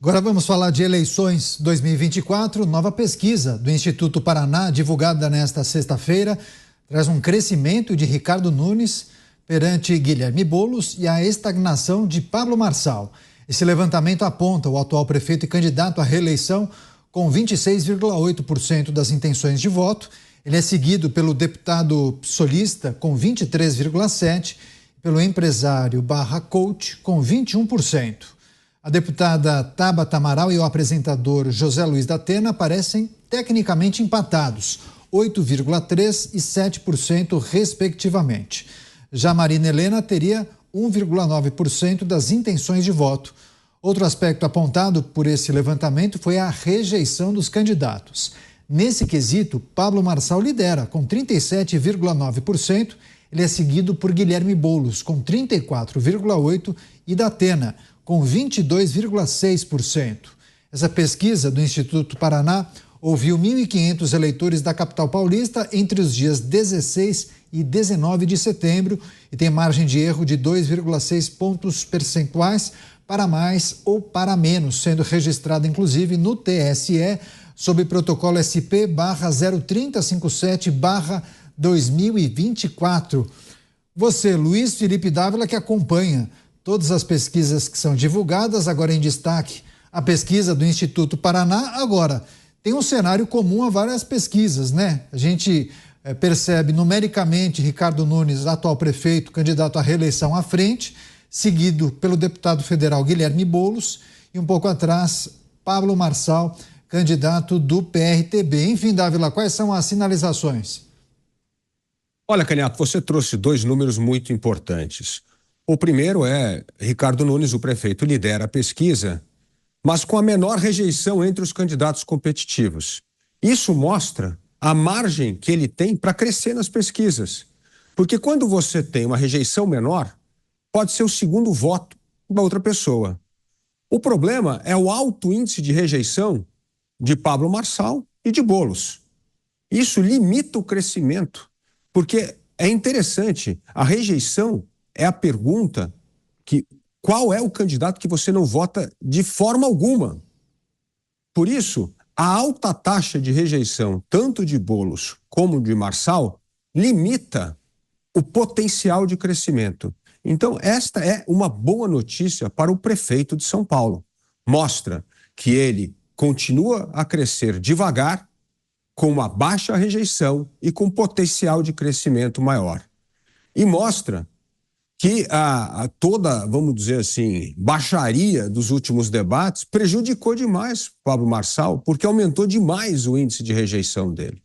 Agora vamos falar de eleições 2024. Nova pesquisa do Instituto Paraná, divulgada nesta sexta-feira, traz um crescimento de Ricardo Nunes perante Guilherme Boulos e a estagnação de Pablo Marçal. Esse levantamento aponta o atual prefeito e candidato à reeleição com 26,8% das intenções de voto. Ele é seguido pelo deputado solista com 23,7% e pelo empresário /coach com 21%. A deputada Tabata Amaral e o apresentador José Luiz da Atena parecem tecnicamente empatados, 8,3% e 7% respectivamente. Já Marina Helena teria 1,9% das intenções de voto. Outro aspecto apontado por esse levantamento foi a rejeição dos candidatos. Nesse quesito, Pablo Marçal lidera, com 37,9%. Ele é seguido por Guilherme Boulos, com 34,8%, e da Atena, com 22,6%. Essa pesquisa do Instituto Paraná ouviu 1.500 eleitores da capital paulista entre os dias 16 e 19 de setembro e tem margem de erro de 2,6 pontos percentuais para mais ou para menos, sendo registrada inclusive no TSE sob protocolo SP/03057/2024. Você, Luiz Felipe Dávila, que acompanha todas as pesquisas que são divulgadas, agora em destaque a pesquisa do Instituto Paraná. Agora, tem um cenário comum a várias pesquisas, né? A gente percebe numericamente Ricardo Nunes, atual prefeito, candidato à reeleição à frente, seguido pelo deputado federal Guilherme Boulos e um pouco atrás Pablo Marçal, candidato do PRTB. Enfim, Dávila, quais são as sinalizações? Olha, Caniato, você trouxe dois números muito importantes. O primeiro é Ricardo Nunes, o prefeito, lidera a pesquisa, mas com a menor rejeição entre os candidatos competitivos. Isso mostra a margem que ele tem para crescer nas pesquisas. Porque quando você tem uma rejeição menor, pode ser o segundo voto da outra pessoa. O problema é o alto índice de rejeição de Pablo Marçal e de Boulos. Isso limita o crescimento, porque é interessante, a rejeição é a pergunta que qual é o candidato que você não vota de forma alguma. Por isso, a alta taxa de rejeição, tanto de Boulos como de Marçal, limita o potencial de crescimento. Então, esta é uma boa notícia para o prefeito de São Paulo. Mostra que ele continua a crescer devagar, com uma baixa rejeição e com potencial de crescimento maior. E mostra que toda, vamos dizer assim, baixaria dos últimos debates prejudicou demais Pablo Marçal, porque aumentou demais o índice de rejeição dele.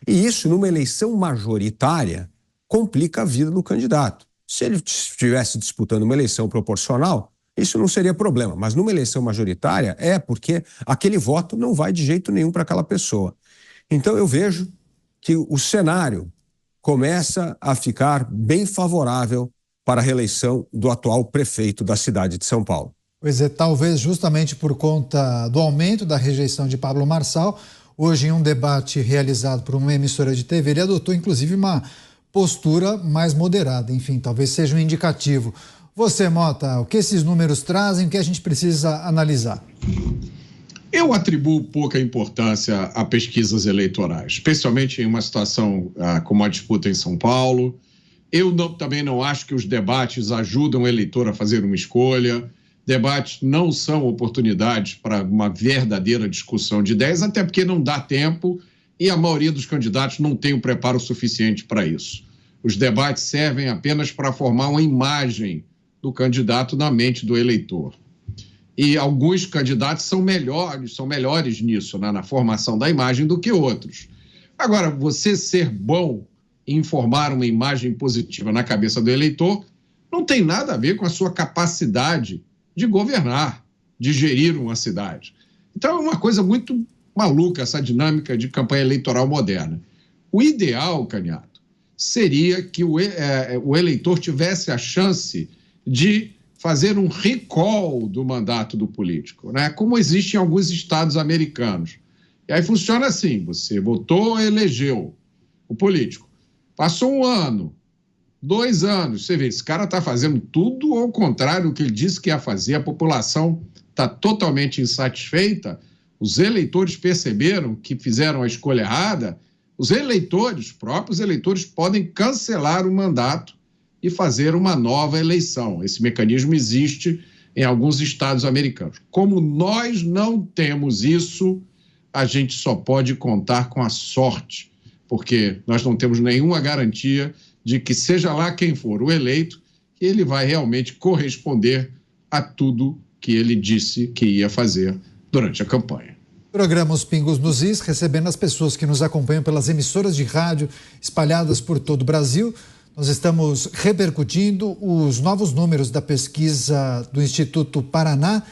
E isso, numa eleição majoritária, complica a vida do candidato. Se ele estivesse disputando uma eleição proporcional, isso não seria problema, mas numa eleição majoritária porque aquele voto não vai de jeito nenhum para aquela pessoa. Então eu vejo que o cenário começa a ficar bem favorável para a reeleição do atual prefeito da cidade de São Paulo. Pois é, talvez justamente por conta do aumento da rejeição de Pablo Marçal, hoje em um debate realizado por uma emissora de TV, ele adotou inclusive uma postura mais moderada, enfim, talvez seja um indicativo. Você, Mota, o que esses números trazem, o que a gente precisa analisar? Eu atribuo pouca importância a pesquisas eleitorais, especialmente em uma situação como a disputa em São Paulo. Eu também não acho que os debates ajudam o eleitor a fazer uma escolha. Debates não são oportunidades para uma verdadeira discussão de ideias, até porque não dá tempo e a maioria dos candidatos não tem o preparo suficiente para isso. Os debates servem apenas para formar uma imagem do candidato na mente do eleitor. E alguns candidatos são melhores nisso, né, na formação da imagem do que outros. Agora, você ser bom em formar uma imagem positiva na cabeça do eleitor não tem nada a ver com a sua capacidade de governar, de gerir uma cidade. Então é uma coisa muito maluca essa dinâmica de campanha eleitoral moderna. O ideal, Caniato, seria que o eleitor tivesse a chance de fazer um recall do mandato do político, né? Como existe em alguns estados americanos. E aí funciona assim, você votou, elegeu o político. Passou 1 ano, 2 anos, você vê, esse cara está fazendo tudo ao contrário do que ele disse que ia fazer, a população está totalmente insatisfeita, os eleitores perceberam que fizeram a escolha errada, os próprios eleitores podem cancelar o mandato e fazer uma nova eleição. Esse mecanismo existe em alguns estados americanos. Como nós não temos isso, a gente só pode contar com a sorte, porque nós não temos nenhuma garantia de que, seja lá quem for o eleito, que ele vai realmente corresponder a tudo que ele disse que ia fazer durante a campanha. Programa Os Pingos nos Is, recebendo as pessoas que nos acompanham pelas emissoras de rádio espalhadas por todo o Brasil. Nós estamos repercutindo os novos números da pesquisa do Instituto Paraná,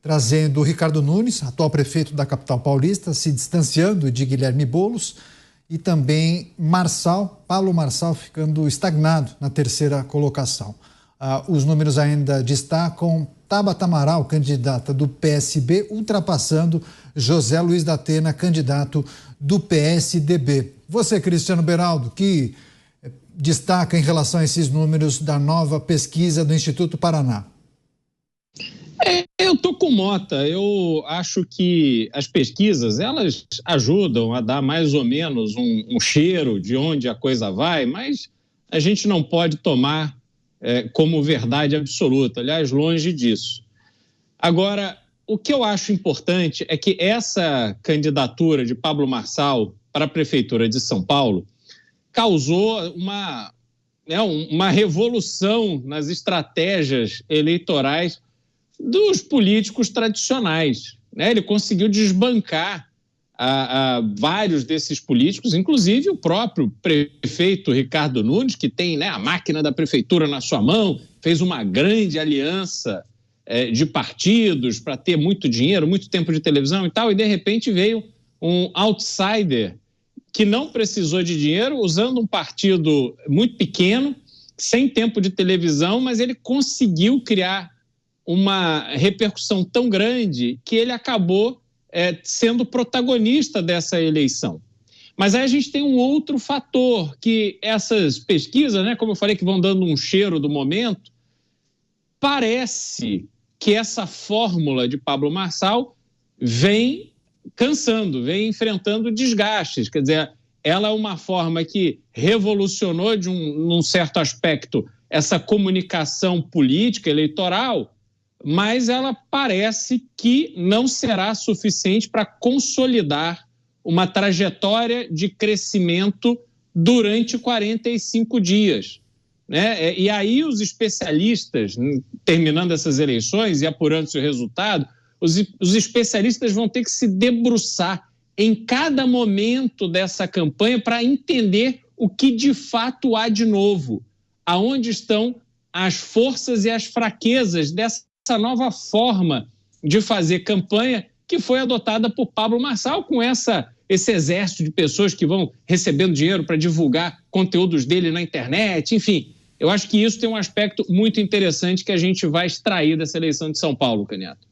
trazendo o Ricardo Nunes, atual prefeito da capital paulista, se distanciando de Guilherme Boulos, e também Paulo Marçal, ficando estagnado na terceira colocação. Os números ainda destacam Tabata Amaral, candidata do PSB, ultrapassando José Luiz da Atena, candidato do PSDB. Você, Cristiano Beraldo, que destaca em relação a esses números da nova pesquisa do Instituto Paraná? Eu estou com Mota. Eu acho que as pesquisas, elas ajudam a dar mais ou menos um cheiro de onde a coisa vai, mas a gente não pode tomar como verdade absoluta. Aliás, longe disso. Agora, o que eu acho importante é que essa candidatura de Pablo Marçal para a Prefeitura de São Paulo causou uma revolução nas estratégias eleitorais dos políticos tradicionais. Ele conseguiu desbancar vários desses políticos, inclusive o próprio prefeito Ricardo Nunes, que tem a máquina da prefeitura na sua mão, fez uma grande aliança de partidos para ter muito dinheiro, muito tempo de televisão e tal, e de repente veio um outsider que não precisou de dinheiro, usando um partido muito pequeno, sem tempo de televisão, mas ele conseguiu criar uma repercussão tão grande que ele acabou sendo protagonista dessa eleição. Mas aí a gente tem um outro fator, que essas pesquisas, como eu falei, que vão dando um cheiro do momento, parece que essa fórmula de Pablo Marçal vem cansando, vem enfrentando desgastes. Quer dizer, ela é uma forma que revolucionou, num certo aspecto, essa comunicação política, eleitoral, mas ela parece que não será suficiente para consolidar uma trajetória de crescimento durante 45 dias. E aí os especialistas, terminando essas eleições e apurando seu resultado, os especialistas vão ter que se debruçar em cada momento dessa campanha para entender o que de fato há de novo, aonde estão as forças e as fraquezas dessa nova forma de fazer campanha que foi adotada por Pablo Marçal, com esse exército de pessoas que vão recebendo dinheiro para divulgar conteúdos dele na internet, enfim. Eu acho que isso tem um aspecto muito interessante que a gente vai extrair dessa eleição de São Paulo, Caniato.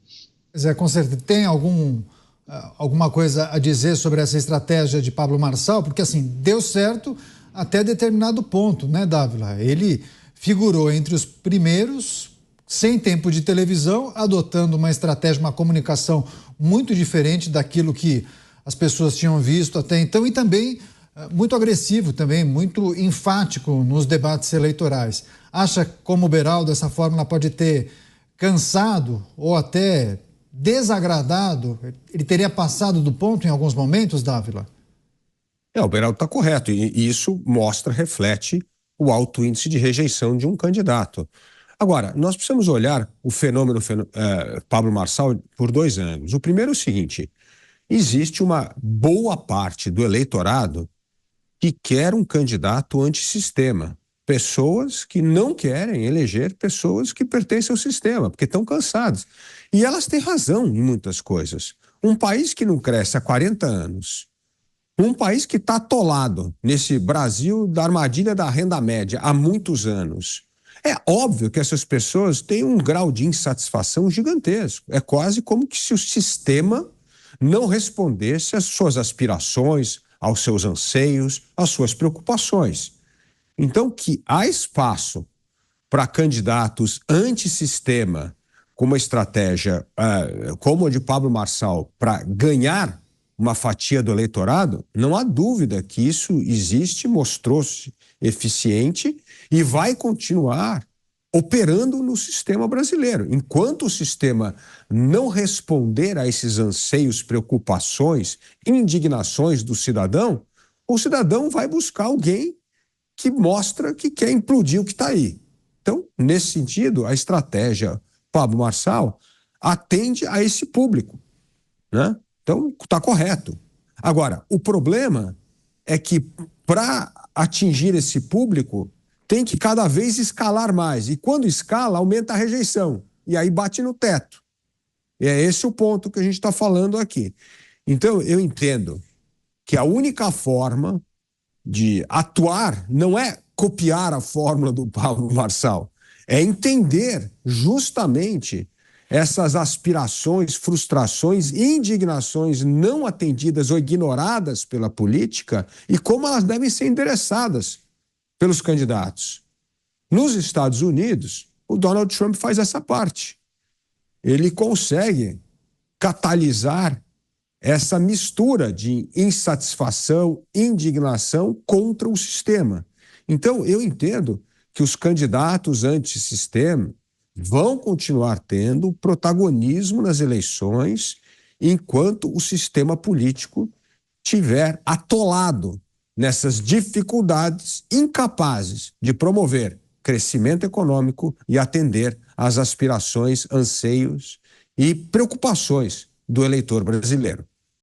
Zé, com certeza, tem alguma coisa a dizer sobre essa estratégia de Pablo Marçal? Porque, assim, deu certo até determinado ponto, Dávila? Ele figurou entre os primeiros, sem tempo de televisão, adotando uma estratégia, uma comunicação muito diferente daquilo que as pessoas tinham visto até então, e também muito agressivo, também muito enfático nos debates eleitorais. Acha, como o Beraldo, essa fórmula pode ter cansado ou até desagradado? Ele teria passado do ponto em alguns momentos, Dávila? O Beraldo está correto, e isso reflete o alto índice de rejeição de um candidato. Agora, nós precisamos olhar o fenômeno Pablo Marçal por 2 ângulos. O primeiro é o seguinte: existe uma boa parte do eleitorado que quer um candidato antissistema. Pessoas que não querem eleger pessoas que pertencem ao sistema, porque estão cansadas. E elas têm razão em muitas coisas. Um país que não cresce há 40 anos, um país que está atolado nesse Brasil da armadilha da renda média há muitos anos, é óbvio que essas pessoas têm um grau de insatisfação gigantesco. É quase como que se o sistema não respondesse às suas aspirações, aos seus anseios, às suas preocupações. Então, que há espaço para candidatos antissistema, com uma estratégia como a de Pablo Marçal para ganhar uma fatia do eleitorado, não há dúvida que isso existe, mostrou-se eficiente e vai continuar operando no sistema brasileiro. Enquanto o sistema não responder a esses anseios, preocupações, indignações do cidadão, o cidadão vai buscar alguém que mostra que quer implodir o que está aí. Então, nesse sentido, a estratégia Pablo Marçal atende a esse público, né? Então, está correto. Agora, o problema é que para atingir esse público, tem que cada vez escalar mais. E quando escala, aumenta a rejeição. E aí bate no teto. E é esse o ponto que a gente está falando aqui. Então, eu entendo que a única forma de atuar não é copiar a fórmula do Pablo Marçal, é entender justamente essas aspirações, frustrações, indignações não atendidas ou ignoradas pela política e como elas devem ser endereçadas pelos candidatos. Nos Estados Unidos, o Donald Trump faz essa parte. Ele consegue catalisar essa mistura de insatisfação, indignação contra o sistema. Então, eu entendo que os candidatos antissistema vão continuar tendo protagonismo nas eleições enquanto o sistema político estiver atolado nessas dificuldades, incapazes de promover crescimento econômico e atender às aspirações, anseios e preocupações do eleitor brasileiro.